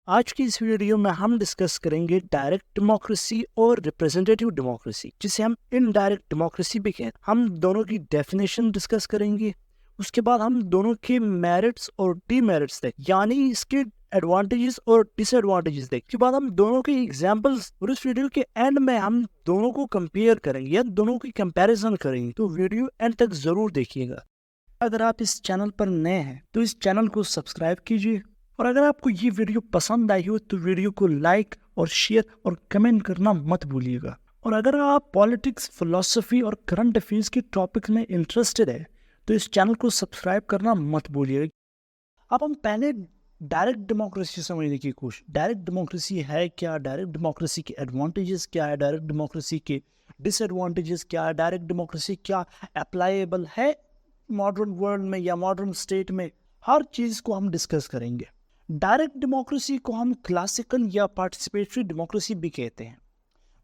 आज की इस वीडियो में हम डिस्कस करेंगे डायरेक्ट डेमोक्रेसी और रिप्रेजेंटेटिव डेमोक्रेसी, जिसे हम इनडायरेक्ट डेमोक्रेसी भी कहते हैं। हम दोनों की डेफिनेशन डिस्कस करेंगे। उसके बाद हम दोनों के मेरिट्स और डीमेरिट्स देख, यानी इसके एडवांटेजेस और डिसएडवांटेजेस देख। उसके बाद हम दोनों के एग्जांपल्स, और इस वीडियो के एंड में हम दोनों को कंपेयर करेंगे या दोनों की कंपैरिजन करेंगे। तो वीडियो एंड तक जरूर देखिएगा। अगर आप इस चैनल पर नए हैं तो इस चैनल को सब्सक्राइब कीजिए, और अगर आपको ये वीडियो पसंद आई हो तो वीडियो को लाइक और शेयर और कमेंट करना मत भूलिएगा। और अगर आप पॉलिटिक्स, फिलोसफी और करंट अफेयर्स के टॉपिक में इंटरेस्टेड है तो इस चैनल को सब्सक्राइब करना मत भूलिएगा। अब हम पहले डायरेक्ट डेमोक्रेसी समझने की कोशिश। डायरेक्ट डेमोक्रेसी है क्या, डायरेक्ट डेमोक्रेसी के एडवांटेजेस क्या है, डायरेक्ट डेमोक्रेसी के डिसएडवांटेजेस क्या है, डायरेक्ट डेमोक्रेसी क्या अप्लाइएबल है मॉडर्न वर्ल्ड में या मॉडर्न स्टेट में, हर चीज को हम डिस्कस करेंगे। डायरेक्ट डेमोक्रेसी को हम क्लासिकल या पार्टिसिपेटरी डेमोक्रेसी भी कहते हैं।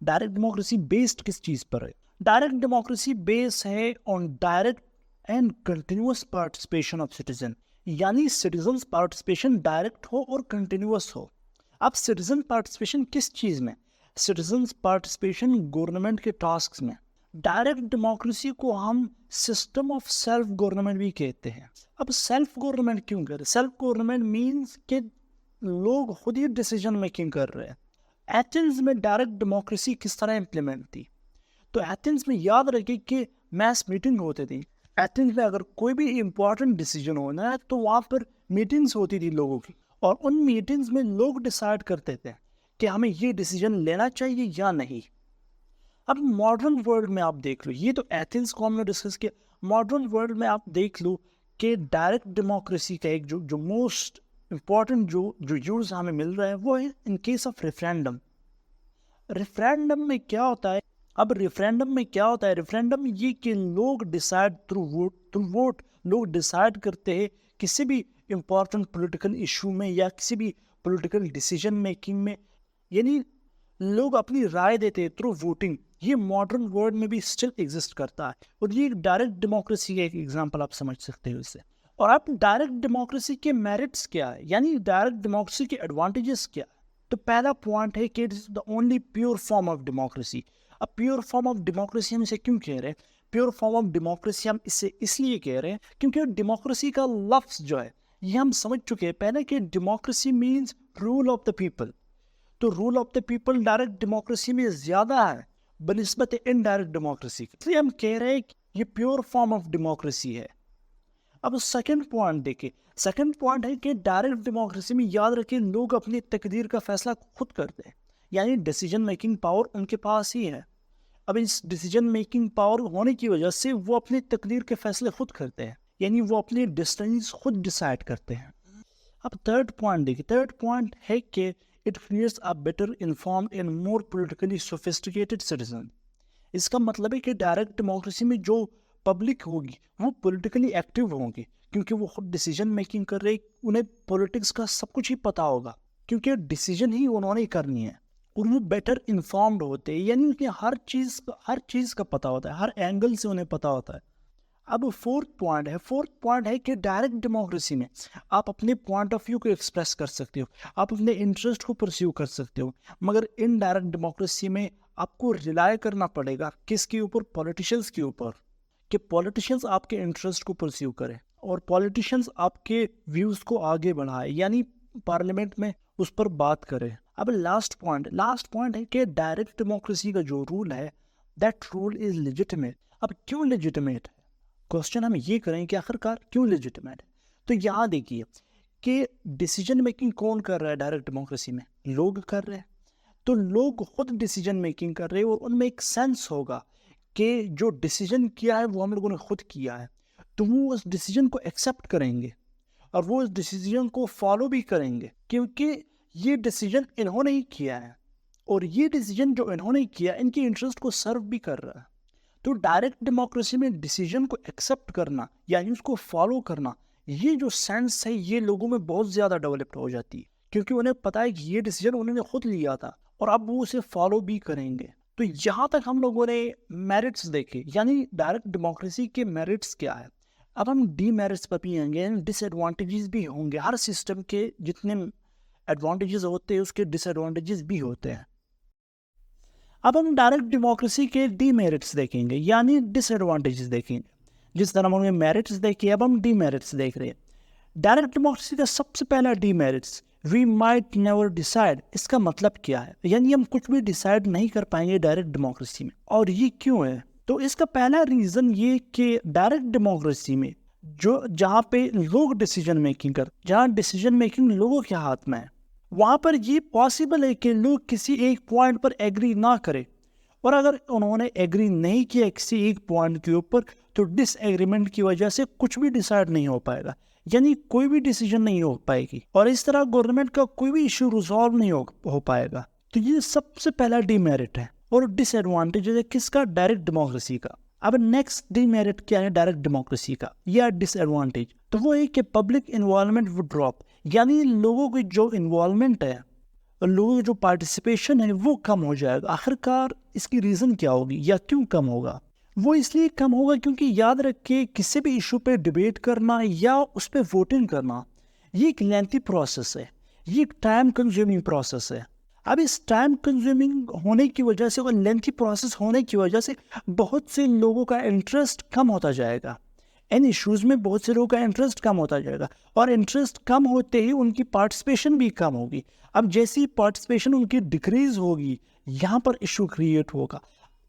डायरेक्ट डेमोक्रेसी बेस्ड किस चीज पर है? डायरेक्ट डेमोक्रेसी बेस है on direct and continuous participation of citizen, यानी सिटीजन पार्टिसिपेशन डायरेक्ट हो और कंटिन्यूअस हो। अब सिटीजन पार्टिसिपेशन किस चीज में? सिटीजन पार्टिसिपेशन गवर्नमेंट के टास्क में। डायरेक्ट डेमोक्रेसी को हम सिस्टम ऑफ सेल्फ गवर्नमेंट भी कहते हैं। अब सेल्फ गवर्नमेंट क्यों कर रहे? सेल्फ गवर्नमेंट मीन्स कि लोग खुद ही डिसीजन मेकिंग कर रहे हैं। एथेंस में डायरेक्ट डेमोक्रेसी किस तरह इंप्लीमेंट थी? तो एथेंस में याद रखिए कि मैस मीटिंग होती थी। एथेंस में अगर कोई भी इंपॉर्टेंट डिसीजन होना है तो वहाँ पर मीटिंग्स होती थी लोगों की, और उन मीटिंग्स में लोग डिसाइड करते थे कि हमें ये डिसीजन लेना चाहिए या नहीं। अब मॉडर्न वर्ल्ड में आप देख लो, ये तो एथेंस को हमने डिस्कस किया। मॉडर्न वर्ल्ड में आप देख लो कि डायरेक्ट डेमोक्रेसी का एक जो मोस्ट इम्पॉर्टेंट जो यूज हमें मिल रहा है वो है in case of referendum. Referendum में क्या होता है? अब रेफरेंडम में क्या होता है? रेफरेंडम ये कि लोग डिसाइड थ्रू वोट लोग डिसाइड करते हैं किसी भी इंपॉर्टेंट पॉलिटिकल इशू में या किसी भी पॉलिटिकल डिसीजन मेकिंग में, यानी लोग अपनी राय देते हैं थ्रू वोटिंग। ये मॉडर्न वर्ल्ड में भी स्टिल एग्जिस्ट करता है, और ये डायरेक्ट डेमोक्रेसी का एक एग्जांपल आप समझ सकते हो इससे। और आप डायरेक्ट डेमोक्रेसी के मेरिट्स क्या है, यानी डायरेक्ट डेमोक्रेसी के एडवांटेजेस क्या है? तो पहला पॉइंट है कि it is the only pure form of democracy. अब प्योर फॉर्म ऑफ डेमोक्रेसी हम इसे क्यों कह रहे हैं? प्योर फॉर्म ऑफ डेमोक्रेसी हम इसे इसलिए कह रहे हैं क्योंकि डेमोक्रेसी का लफ्ज जो है ये हम समझ चुके हैं पहले कि democracy means rule of the people. तो rule of the people direct democracy में ज्यादा है बनिस्बत इनडायरेक्ट डेमोक्रेसी, इसलिए हम कह रहे हैं कि ये प्योर फॉर्म ऑफ डेमोक्रेसी है। अब सेकंड पॉइंट देखिए, सेकंड पॉइंट है कि डायरेक्ट डेमोक्रेसी में याद रखिए लोग अपनी तकदीर का फैसला खुद करते हैं, यानी डिसीजन मेकिंग पावर उनके पास ही है। अब इस डिसीजन मेकिंग पावर होने की वजह से वो अपनी तकदीर के फैसले खुद करते हैं, यानी वो अपनी डेस्टिनीज खुद डिसाइड करते हैं। अब थर्ड पॉइंट देखिए, थर्ड पॉइंट है कि it creates a better informed and more politically sophisticated citizen. इसका मतलब है कि डायरेक्ट डेमोक्रेसी में जो पब्लिक होगी वो पॉलिटिकली एक्टिव होंगे, क्योंकि वो खुद डिसीजन मेकिंग कर रहे, उन्हें पॉलिटिक्स का सब कुछ ही पता होगा क्योंकि डिसीजन ही उन्होंने करनी है। और वो बेटर इन्फॉर्म्ड होते हैं, यानी उन्हें हर चीज़ का पता होता है, हर एंगल से उन्हें पता होता है। अब फोर्थ पॉइंट है कि डायरेक्ट डेमोक्रेसी में आप अपने पॉइंट ऑफ व्यू को एक्सप्रेस कर सकते हो, आप अपने इंटरेस्ट को परस्यू कर सकते हो। मगर इन डायरेक्ट डेमोक्रेसी में आपको रिलाय करना पड़ेगा किसके ऊपर? पॉलिटिशियंस के ऊपर, कि पॉलिटिशियंस आपके इंटरेस्ट को परस्यू करें और पॉलिटिशियंस आपके व्यूज को आगे बढ़ाए, यानी पार्लियामेंट में उस पर बात करें। अब लास्ट पॉइंट है कि डायरेक्ट डेमोक्रेसी का जो रूल है दैट रूल इज लेजिटिमेट। अब क्यों लेजिटिमेट है? क्वेश्चन हम ये करें कि आखिरकार क्यों लेजिटिमेट है। तो यहाँ देखिए कि डिसीजन मेकिंग कौन कर रहा है डायरेक्ट डेमोक्रेसी में? लोग कर रहे हैं। तो लोग खुद डिसीजन मेकिंग कर रहे हैं और उनमें एक सेंस होगा कि जो डिसीजन किया है वो हम लोगों ने खुद किया है, तो वो उस डिसीजन को एक्सेप्ट करेंगे और वो उस डिसीजन को फॉलो भी करेंगे, क्योंकि ये डिसीजन इन्होंने ही किया है और ये डिसीजन जो इन्होंने किया इनके इंटरेस्ट को सर्व भी कर रहा है। तो डायरेक्ट डेमोक्रेसी में डिसीजन को एक्सेप्ट करना यानी उसको फॉलो करना, ये जो सेंस है ये लोगों में बहुत ज़्यादा डेवलप्ड हो जाती है, क्योंकि उन्हें पता है कि ये डिसीजन उन्होंने खुद लिया था और अब वो उसे फॉलो भी करेंगे। तो यहाँ तक हम लोगों ने मेरिट्स देखे, यानी डायरेक्ट डेमोक्रेसी के मेरिट्स क्या है। अब हम डीमेरिट्स पर भी आएंगे, डिसएडवांटेजेस भी होंगे। हर सिस्टम के जितने एडवांटेजेस होते हैं उसके डिसएडवांटेजेस भी होते हैं। अब हम डायरेक्ट डेमोक्रेसी के डीमेरिट्स देखेंगे, यानी डिसएडवांटेजेस देखेंगे। जिस तरह हमने मेरिट्स देखे, अब हम डीमेरिट्स देख रहे हैं। डायरेक्ट डेमोक्रेसी का सबसे पहला demerits, we might never decide. इसका मतलब क्या है? यानी हम कुछ भी डिसाइड नहीं कर पाएंगे डायरेक्ट डेमोक्रेसी में। और ये क्यों है? तो इसका पहला रीजन ये कि डायरेक्ट डेमोक्रेसी में जहाँ पे लोग डिसीजन मेकिंग जहाँ डिसीजन मेकिंग लोगों के हाथ में है, वहाँ पर ये पॉसिबल है कि लोग किसी एक पॉइंट पर एग्री ना करें, और अगर उन्होंने एग्री नहीं किया किसी एक पॉइंट के ऊपर तो डिसएग्रीमेंट की वजह से कुछ भी डिसाइड नहीं हो पाएगा, यानी कोई भी डिसीजन नहीं हो पाएगी, और इस तरह गवर्नमेंट का कोई भी इशू रिजॉल्व नहीं हो पाएगा। तो ये सबसे पहला डीमेरिट है और डिसएडवांटेज है किसका? डायरेक्ट डेमोक्रेसी का। अब नेक्स्ट डीमेरिट क्या है डायरेक्ट डेमोक्रेसी का या डिसएडवांटेज? तो वो है कि पब्लिक इन्वॉल्वमेंट वुड ड्रॉप, यानी लोगों की जो इन्वॉल्वमेंट है, लोगों की जो पार्टिसिपेशन है वो कम हो जाएगा। आखिरकार इसकी रीज़न क्या होगी या क्यों कम होगा? वो इसलिए कम होगा क्योंकि याद रखिए किसी भी इशू पे डिबेट करना या उस पर वोटिंग करना ये एक लेंथी प्रोसेस है, ये एक टाइम कंज्यूमिंग प्रोसेस है। अब इस टाइम कंज्यूमिंग होने की वजह से और लेंथी प्रोसेस होने की वजह से बहुत से लोगों का इंटरेस्ट कम होता जाएगा। इन इश्यूज़ में बहुत से लोगों का इंटरेस्ट कम होता जाएगा, और इंटरेस्ट कम होते ही उनकी पार्टिसिपेशन भी कम होगी। अब जैसी पार्टिसिपेशन उनकी डिक्रीज होगी, यहाँ पर इशू क्रिएट होगा।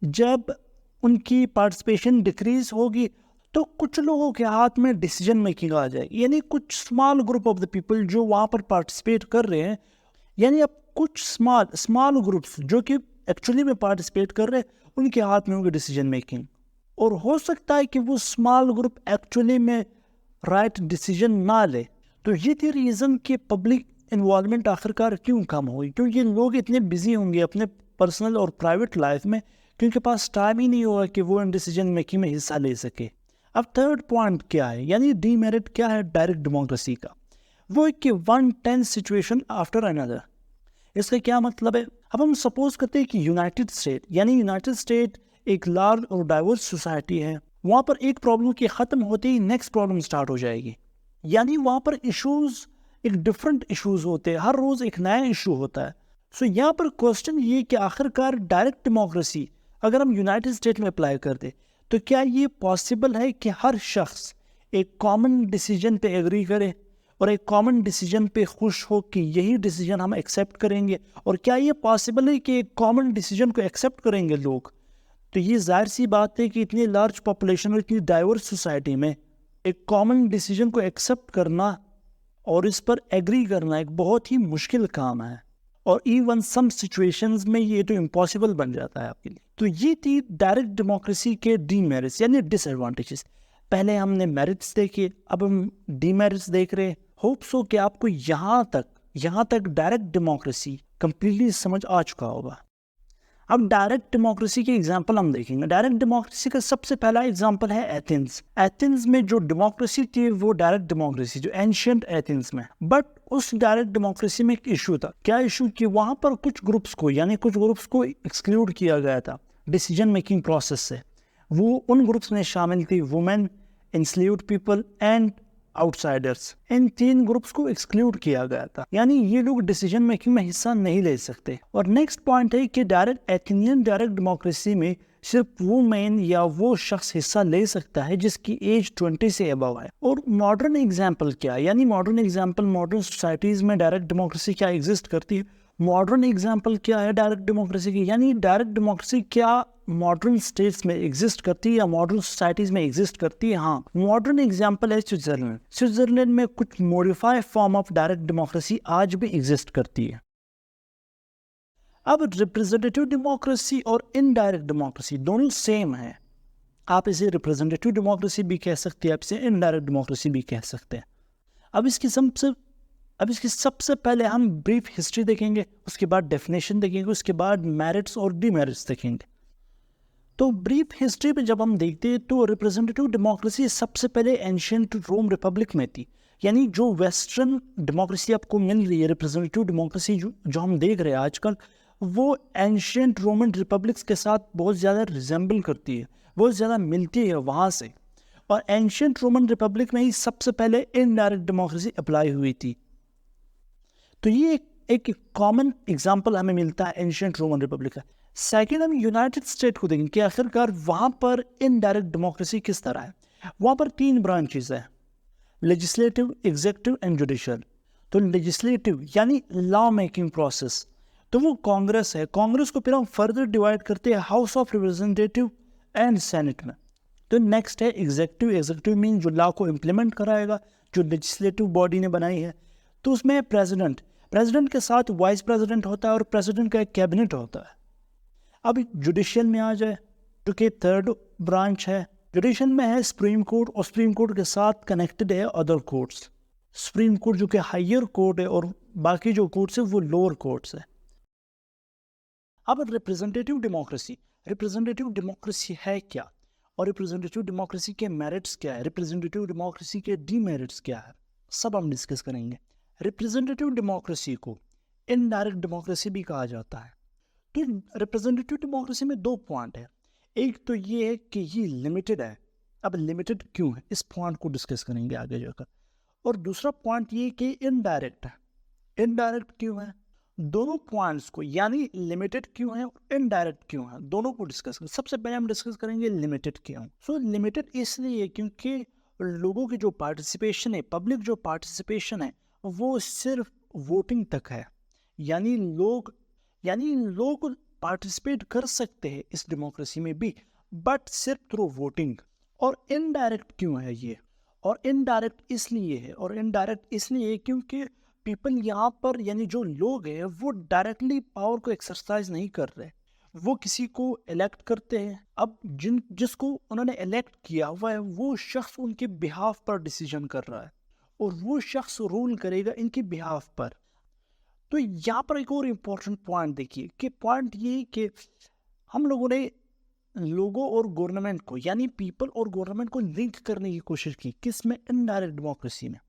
जब उनकी पार्टिसिपेशन डिक्रीज होगी तो कुछ लोगों के हाथ में डिसीजन मेकिंग आ जाएगी, यानी कुछ small group of the people जो वहाँ पर पार्टिसिपेट कर रहे हैं, यानी अब कुछ स्मॉल ग्रुप्स जो कि एक्चुअली में पार्टिसिपेट कर रहे हैं उनके हाथ में होगी डिसीजन मेकिंग। और हो सकता है कि वो स्मॉल ग्रुप एक्चुअली में राइट डिसीजन ना ले। तो ये थी रीज़न कि पब्लिक इन्वॉल्वमेंट आखिरकार क्यों कम हुई, क्योंकि लोग इतने बिजी होंगे अपने पर्सनल और प्राइवेट लाइफ में कि उनके पास टाइम ही नहीं होगा कि वो इन डिसीजन मेकिंग में हिस्सा ले सके। अब थर्ड पॉइंट क्या है, यानी डीमेरिट क्या है डायरेक्ट डेमोक्रेसी का? वो है कि one tense situation after another. इसका क्या मतलब है? अब हम सपोज करते हैं कि यूनाइटेड स्टेट एक लार्ज और डाइवर्स सोसाइटी है, वहाँ पर एक प्रॉब्लम के ख़त्म होते ही नेक्स्ट प्रॉब्लम स्टार्ट हो जाएगी, यानी वहाँ पर इश्यूज एक डिफरेंट इश्यूज होते हैं, हर रोज़ एक नया इशू होता है। सो यहाँ पर क्वेश्चन ये कि आखिरकार डायरेक्ट डेमोक्रेसी अगर हम यूनाइटेड स्टेट में अप्लाई कर दे तो क्या ये पॉसिबल है कि हर शख्स एक कॉमन डिसीजन पे एग्री करे और एक कॉमन डिसीजन पे खुश हो कि यही डिसीजन हम एक्सेप्ट करेंगे? और क्या ये पॉसिबल है कि एक कॉमन डिसीजन को एक्सेप्ट करेंगे लोग? तो ये जाहिर सी बात है कि इतनी लार्ज पॉपुलेशन और इतनी डाइवर्स सोसाइटी में एक कॉमन डिसीजन को एक्सेप्ट करना और इस पर एग्री करना एक बहुत ही मुश्किल काम है, और इवन सम सिचुएशंस में ये तो इम्पॉसिबल बन जाता है आपके लिए। तो ये थी डायरेक्ट डेमोक्रेसी के डीमेरिट्स यानी डिसएडवांटेजेस। पहले हमने मेरिट्स देखे, अब हम डीमेरिट्स देख रहे हैं। होप सो कि आपको यहाँ तक डायरेक्ट डेमोक्रेसी कंप्लीटली समझ आ चुका होगा। अब डायरेक्ट डेमोक्रेसी के एग्जांपल हम देखेंगे। डायरेक्ट डेमोक्रेसी का सबसे पहला एग्जांपल है एथेंस में जो डेमोक्रेसी थी वो डायरेक्ट डेमोक्रेसी जो एंशिएंट एथेंस में। बट उस डायरेक्ट डेमोक्रेसी में एक इशू था। क्या इशू? कि वहाँ पर कुछ ग्रुप्स को एक्सक्लूड किया गया था डिसीजन मेकिंग प्रोसेस से। वो उन ग्रुप्स में शामिल थी women, enslaved people and outsiders. इन 3 ग्रुप्स को एक्सक्लूड किया गया था, यानी ये लोग डिसीजन मेकिंग में हिस्सा नहीं ले सकते। और नेक्स्ट पॉइंट है कि एथेनियन डायरेक्ट डेमोक्रेसी में सिर्फ वो मैन या वो शख्स हिस्सा ले सकता है जिसकी एज 20 से अबव है। और मॉडर्न एग्जाम्पल क्या है, यानी मॉडर्न सोसाइटीज में डायरेक्ट डेमोक्रेसी क्या एग्जिस्ट करती है? मॉडर्न एग्जाम्पल क्या है डायरेक्ट डेमोक्रेसी की, यानी डायरेक्ट डेमोक्रेसी क्या मॉडर्न स्टेट्स में एग्जिस्ट करती है या मॉडर्न सोसाइटीज में एग्जिस्ट करती है? हाँ, मॉडर्न एग्जाम्पल है स्विट्जरलैंड में कुछ modified form of direct democracy आज भी एग्जिस्ट करती है। अब रिप्रेजेंटेटिव डेमोक्रेसी और इनडायरेक्ट डेमोक्रेसी दोनों सेम है। आप इसे रिप्रेजेंटेटिव डेमोक्रेसी भी कह सकते हैं, आप इसे इनडायरेक्ट डेमोक्रेसी भी कह सकते हैं। अब इसकी सबसे पहले हम ब्रीफ हिस्ट्री देखेंगे, उसके बाद डेफिनेशन देखेंगे, उसके बाद मेरिट्स और डीमेरिट्स देखेंगे। तो ब्रीफ हिस्ट्री में जब हम देखते हैं तो रिप्रेजेंटेटिव डेमोक्रेसी सबसे पहले एंशिएंट रोम रिपब्लिक में थी, यानी जो वेस्टर्न डेमोक्रेसी आपको मिल रही है, रिप्रेजेंटेटिव डेमोक्रेसी जो हम देख रहे हैं आजकल, वो एंशिएंट रोमन रिपब्लिक्स के साथ बहुत ज़्यादा रिजेंबल करती है, बहुत ज़्यादा मिलती है वहाँ से। और एंशिएंट रोमन रिपब्लिक में ही सबसे पहले इनडायरेक्ट डेमोक्रेसी अप्लाई हुई थी। तो ये एक एक कॉमन एग्जांपल हमें मिलता है एंशिएंट रोमन रिपब्लिक का। सेकंड हम यूनाइटेड स्टेट को देखेंगे कि आखिरकार वहाँ पर इनडायरेक्ट डेमोक्रेसी किस तरह है। वहाँ पर 3 ब्रांचेस है, लेजिस्लेटिव, एग्जीक्यूटिव एंड जुडिशियल। तो लेजिस्लेटिव यानी लॉ मेकिंग प्रोसेस, तो वो कांग्रेस है। कांग्रेस को फिर हम फर्दर डिवाइड करते हैं house of representative and senate में। तो नेक्स्ट है एग्जीक्यूटिव। एग्जीक्यूटिव मीन जो लॉ को इम्प्लीमेंट कराएगा, जो लेजिस्लेटिव बॉडी ने बनाई है। तो उसमें है प्रेसिडेंट, प्रेसिडेंट के साथ वाइस प्रेसिडेंट होता है और प्रेसिडेंट का एक कैबिनेट होता है। अब जुडिशियल में आ जाए जो कि थर्ड ब्रांच है। जुडिशियल में है सुप्रीम कोर्ट, और सुप्रीम कोर्ट के साथ कनेक्टेड है अदर कोर्ट्स। सुप्रीम कोर्ट जो कि हायर कोर्ट है और बाकी जो कोर्ट्स है वो लोअर कोर्ट्स है। अब रिप्रेजेंटेटिव डेमोक्रेसी, रिप्रेजेंटेटिव डेमोक्रेसी है क्या और रिप्रेजेंटेटिव डेमोक्रेसी के मेरिट्स क्या है, रिप्रेजेंटेटिव डेमोक्रेसी के डीमेरिट्स क्या है, सब हम डिस्कस करेंगे। रिप्रेजेंटेटिव डेमोक्रेसी को इनडायरेक्ट डेमोक्रेसी भी कहा जाता है। तो रिप्रेजेंटेटिव डेमोक्रेसी में 2 पॉइंट है। एक तो ये है कि ये लिमिटेड है। अब लिमिटेड क्यों है, इस पॉइंट को डिस्कस करेंगे आगे जाकर। और दूसरा पॉइंट ये कि इनडायरेक्ट है। इनडायरेक्ट क्यों है, दोनों पॉइंट्स को, यानी लिमिटेड क्यों है और इनडायरेक्ट क्यों है, दोनों को डिस्कस करेंगे। सबसे पहले हम डिस्कस करेंगे लिमिटेड क्यों। सो लिमिटेड इसलिए क्योंकि लोगों की जो पार्टिसिपेशन है, पब्लिक जो पार्टिसिपेशन है, वो सिर्फ वोटिंग तक है। यानी लोग पार्टिसिपेट कर सकते हैं इस डेमोक्रेसी में भी, बट सिर्फ थ्रू वोटिंग। और इनडायरेक्ट क्यों है ये, और इनडायरेक्ट इसलिए है, और इनडायरेक्ट इसलिए क्योंकि पीपल यहाँ पर, यानी जो लोग हैं, वो डायरेक्टली पावर को एक्सरसाइज नहीं कर रहे, वो किसी को इलेक्ट करते हैं। अब जिसको उन्होंने इलेक्ट किया हुआ है वो शख्स उनके बिहाफ पर डिसीजन कर रहा है और वो शख्स रूल करेगा इनके बिहाफ पर। तो यहाँ पर एक और इम्पोर्टेंट पॉइंट देखिए कि पॉइंट ये कि हम लोगों ने लोगों और गवर्नमेंट को, यानी पीपल और गवर्नमेंट को लिंक करने की कोशिश की, किस में, इनडायरेक्ट डेमोक्रेसी में।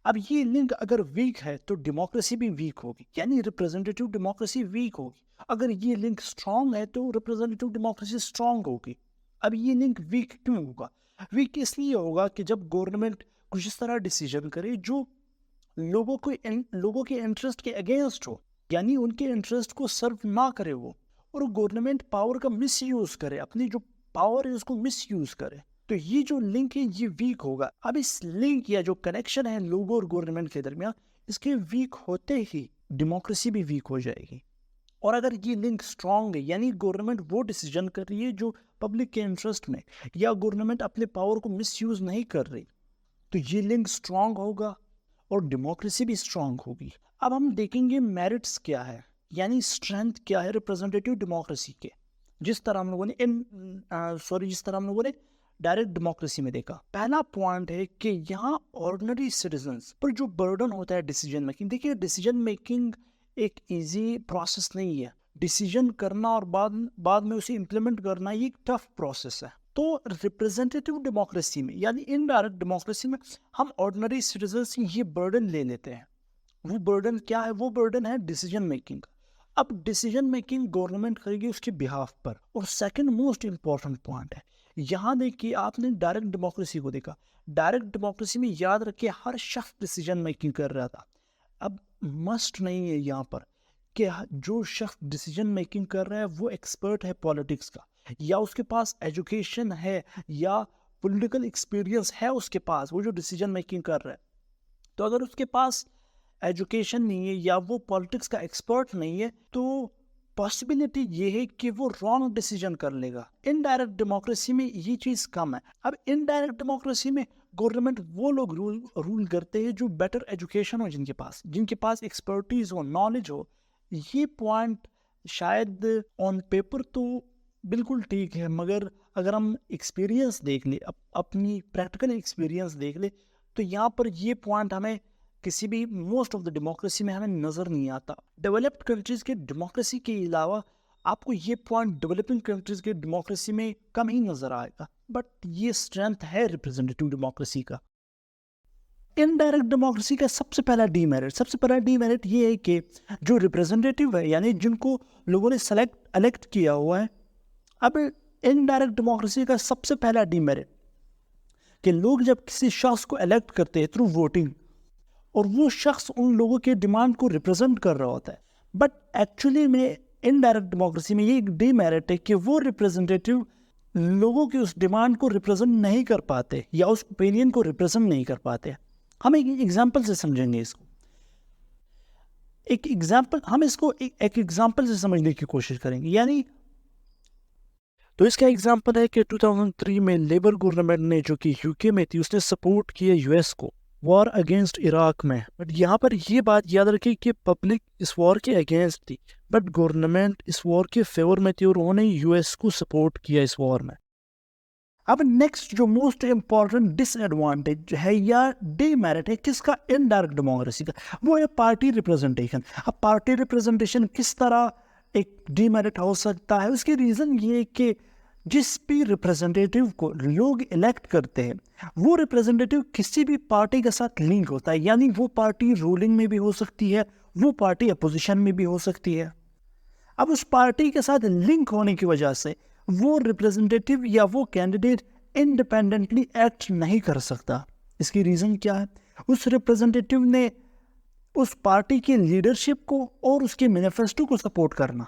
अब ये लिंक अगर वीक है तो डेमोक्रेसी भी वीक होगी, यानी रिप्रेजेंटेटिव डेमोक्रेसी वीक होगी। अगर ये लिंक स्ट्रांग है तो रिप्रेजेंटेटिव डेमोक्रेसी स्ट्रांग होगी। अब ये लिंक वीक क्यों होगा, वीक इसलिए होगा कि जब गवर्नमेंट कुछ इस तरह डिसीजन करे जो लोगों के इंटरेस्ट के अगेंस्ट हो, यानी उनके इंटरेस्ट को सर्व ना करे वो, और गवर्नमेंट पावर का मिसयूज करे, अपनी जो पावर है उसको मिसयूज करे, तो ये जो लिंक है ये वीक होगा। अब इस लिंक या जो कनेक्शन है लोगों और गवर्नमेंट के दरमियान, इसके वीक होते ही डेमोक्रेसी भी वीक हो जाएगी। और अगर ये लिंक स्ट्रांग है, यानी गवर्नमेंट वो डिसीजन कर रही है जो पब्लिक के इंटरेस्ट में, या गवर्नमेंट अपने पावर को मिसयूज नहीं कर रही, तो ये लिंक स्ट्रांग होगा और डेमोक्रेसी भी स्ट्रांग होगी। अब हम देखेंगे मेरिट्स क्या है, यानी स्ट्रेंथ क्या है रिप्रेजेंटेटिव डेमोक्रेसी के। जिस तरह हम लोगों ने डायरेक्ट डेमोक्रेसी में देखा, पहला पॉइंट है कि यहाँ ऑर्डिनरी सिटीजन्स पर जो बर्डन होता है डिसीजन मेकिंग। देखिए, डिसीजन मेकिंग एक इजी प्रोसेस नहीं है। डिसीजन करना और बाद में उसे इम्प्लीमेंट करना ये एक टफ प्रोसेस है। तो रिप्रेजेंटेटिव डेमोक्रेसी में, यानी इनडायरेक्ट डेमोक्रेसी में, हम ऑर्डिनरी सिटीजन से ये बर्डन ले लेते हैं। वो बर्डन क्या है, वो बर्डन है डिसीजन मेकिंग। अब डिसीजन मेकिंग गवर्नमेंट करेगी उसके बिहाफ पर। और सेकंड मोस्ट इंपॉर्टेंट पॉइंट है, यहाँ देखिए आपने डायरेक्ट डेमोक्रेसी को देखा, डायरेक्ट डेमोक्रेसी में याद रखिए हर शख्स डिसीजन मेकिंग कर रहा था। अब मस्ट नहीं है यहाँ पर कि जो शख्स डिसीजन मेकिंग कर रहा है वो एक्सपर्ट है पॉलिटिक्स का, या उसके पास एजुकेशन है या पॉलिटिकल एक्सपीरियंस है उसके पास, वो जो डिसीजन मेकिंग कर रहा है। तो अगर उसके पास एजुकेशन नहीं है या वो पॉलिटिक्स का एक्सपर्ट नहीं है, तो पॉसिबिलिटी ये है कि वो रॉन्ग डिसीजन कर लेगा। इनडायरेक्ट डेमोक्रेसी में ये चीज़ कम है। अब इनडायरेक्ट डेमोक्रेसी में गवर्नमेंट वो लोग रूल करते हैं जो बेटर एजुकेशन हो, जिनके पास एक्सपर्टीज हो, नॉलेज हो। ये पॉइंट शायद ऑन पेपर तो बिल्कुल ठीक है, मगर अगर हम एक्सपीरियंस देख ले, अपनी प्रैक्टिकल एक्सपीरियंस देख ले, तो यहाँ पर ये पॉइंट हमें किसी भी मोस्ट ऑफ द डेमोक्रेसी में हमें नज़र नहीं आता। डेवलप्ड कंट्रीज़ के डेमोक्रेसी के अलावा आपको ये पॉइंट डेवलपिंग कंट्रीज़ के डेमोक्रेसी में कम ही नज़र आएगा, बट ये स्ट्रेंथ है रिप्रेजेंटेटिव डेमोक्रेसी का। इनडायरेक्ट डेमोक्रेसी का सबसे पहला डीमेरिट ये है कि जो रिप्रेजेंटेटिव है, यानी जिनको लोगों ने इलेक्ट किया हुआ है। अब इनडायरेक्ट डेमोक्रेसी का सबसे पहला डीमेरिट कि लोग जब किसी शख्स को इलेक्ट करते हैं थ्रू वोटिंग, और वो शख्स उन लोगों के डिमांड को रिप्रेजेंट कर रहा होता है। बट एक्चुअली में इनडायरेक्ट डेमोक्रेसी में ये एक डीमेरिट है कि वो रिप्रेजेंटेटिव लोगों की उस डिमांड को रिप्रेजेंट नहीं कर पाते या उस ओपिनियन को रिप्रेजेंट नहीं कर पाते। हम एक एग्जाम्पल से समझेंगे इसको। हम इसको एक एग्जाम्पल से समझने की कोशिश करेंगे। यानी तो इसका एग्जाम्पल है कि 2003 में लेबर गवर्नमेंट ने, जो कि यूके में थी, उसने सपोर्ट किया यूएस को वॉर अगेंस्ट इराक में। बट यहाँ पर ये बात याद रखिए कि पब्लिक इस वॉर के अगेंस्ट थी, बट गवर्नमेंट इस वॉर के फेवर में थी और उन्होंने यूएस को सपोर्ट किया इस वॉर में। अब नेक्स्ट जो मोस्ट इंपॉर्टेंट डिसएडवांटेज है या डीमेरिट है किसका, इनडायरेक्ट डेमोक्रेसी का, वो है पार्टी रिप्रेजेंटेशन। अब पार्टी रिप्रेजेंटेशन किस तरह एक डीमेरिट हो सकता है, उसकी रीज़न ये है कि जिस भी रिप्रेजेंटेटिव को लोग इलेक्ट करते हैं वो रिप्रेजेंटेटिव किसी भी पार्टी के साथ लिंक होता है। यानी वो पार्टी रूलिंग में भी हो सकती है, वो पार्टी अपोजिशन में भी हो सकती है। अब उस पार्टी के साथ लिंक होने की वजह से वो रिप्रेजेंटेटिव या वो कैंडिडेट इंडिपेंडेंटली एक्ट नहीं कर सकता। इसकी रीज़न क्या है, उस रिप्रेजेंटेटिव ने उस पार्टी के लीडरशिप को और उसके मैनिफेस्टो को सपोर्ट करना।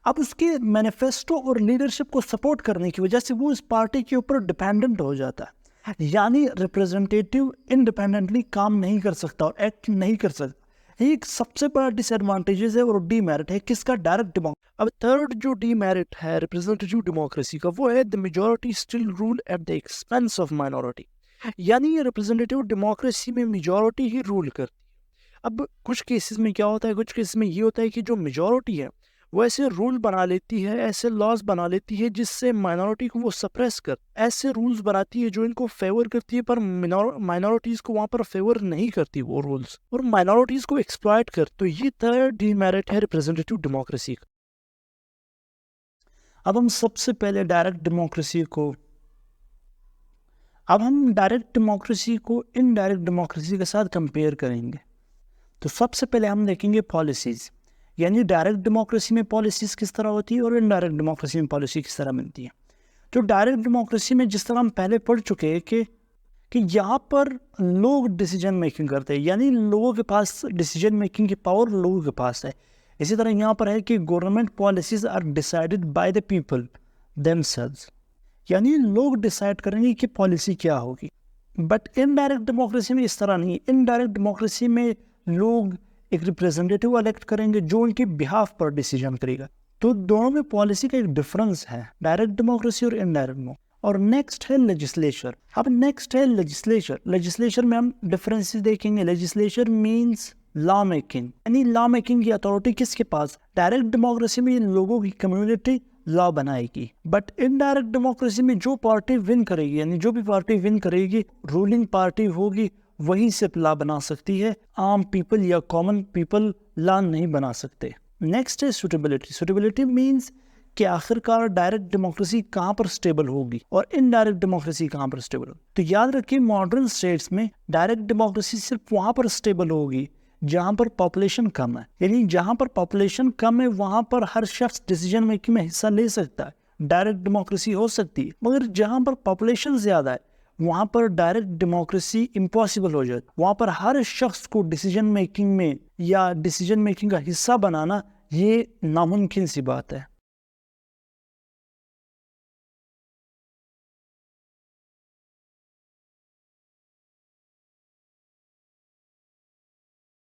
अब उसके मैनिफेस्टो और लीडरशिप को सपोर्ट करने की वजह से वो इस पार्टी के ऊपर डिपेंडेंट हो जाता है। यानी रिप्रेजेंटेटिव इंडिपेंडेंटली काम नहीं कर सकता और एक्ट नहीं कर सकता। एक सबसे बड़ा डिसएडवांटेजेस है और डीमेरिट है किसका, डायरेक्ट डेमोक्रेसी। अब थर्ड जो डीमेरिट है रिप्रेजेंटेटिव डेमोक्रेसी का, वो है the majority still rule at the expense of minority. यानी रिप्रेजेंटेटिव डेमोक्रेसी में मेजॉरिटी ही रूल करती है। अब कुछ केसेस में क्या होता है, कुछ केसेस में ये होता है कि जो मेजॉरिटी है वो ऐसे रूल बना लेती है, ऐसे लॉज बना लेती है जिससे माइनॉरिटी को वो सप्रेस कर, ऐसे रूल्स बनाती है जो इनको फेवर करती है पर माइनॉरिटीज को वहाँ पर फेवर नहीं करती वो रूल्स, और माइनॉरिटीज को एक्सप्लॉइट कर। तो ये थर्ड डीमेरिट है रिप्रेजेंटेटिव डेमोक्रेसी का। अब हम सबसे पहले डायरेक्ट डेमोक्रेसी को इनडायरेक्ट डेमोक्रेसी के साथ कंपेयर करेंगे। तो सबसे पहले हम देखेंगे पॉलिसीज़, यानी डायरेक्ट डेमोक्रेसी में पॉलिसीज़ किस तरह होती है और इनडायरेक्ट डेमोक्रेसी में पॉलिसी किस तरह मिलती है। तो डायरेक्ट डेमोक्रेसी में जिस तरह हम पहले पढ़ चुके हैं कि यहाँ पर लोग डिसीजन मेकिंग करते हैं, यानी लोगों के पास डिसीजन मेकिंग की पावर लोगों के पास है। इसी तरह यहाँ पर है कि government policies are decided by the people themselves, यानी लोग डिसाइड करेंगे कि पॉलिसी क्या होगी। बट इनडायरेक्ट डेमोक्रेसी में इस तरह नहीं है। इनडायरेक्ट डेमोक्रेसी में लोग एक रिप्रेजेंटेटिव इलेक्ट करेंगे जो उनके बिहाफ पर डिसीजन करेगा। तो दोनों में पॉलिसी का एक डिफरेंस है, डायरेक्ट डेमोक्रेसी और इनडायरेक्ट डेमोक्रेसी। और नेक्स्ट है लेजिस्लेचर। अब नेक्स्ट है लेजिस्लेचर में हम डिफरेंसेस देखेंगे। लेजिस्लेचर मींस लॉ मेकिंग, यानी लॉ मेकिंग की अथॉरिटी किसके पास, डायरेक्ट डेमोक्रेसी में लोगों की कम्युनिटी लॉ बनाएगी। बट इनडायरेक्ट डेमोक्रेसी में जो पार्टी विन करेगी, यानी जो भी पार्टी विन करेगी, रूलिंग पार्टी होगी, वही सिर्फ लॉ बना सकती है। आम पीपल या कॉमन पीपल लॉ नहीं बना सकते। नेक्स्ट है सुटेबिलिटी मींस कि आखिरकार डायरेक्ट डेमोक्रेसी कहाँ पर स्टेबल होगी और इनडायरेक्ट डेमोक्रेसी कहाँ पर स्टेबल होगी। तो याद रखिए मॉडर्न स्टेट्स में डायरेक्ट डेमोक्रेसी सिर्फ वहाँ पर स्टेबल होगी जहाँ पर पॉपुलेशन कम है, यानी जहाँ पर पॉपुलेशन कम है वहाँ पर हर शख्स डिसीजन मेकिंग में हिस्सा ले सकता है, डायरेक्ट डेमोक्रेसी हो सकती है। मगर जहाँ पर पॉपुलेशन ज़्यादा है वहाँ पर डायरेक्ट डेमोक्रेसी इम्पॉसिबल हो जाती है। वहाँ पर हर शख्स को डिसीजन मेकिंग में या डिसीजन मेकिंग का हिस्सा बनाना ये नामुमकिन सी बात है।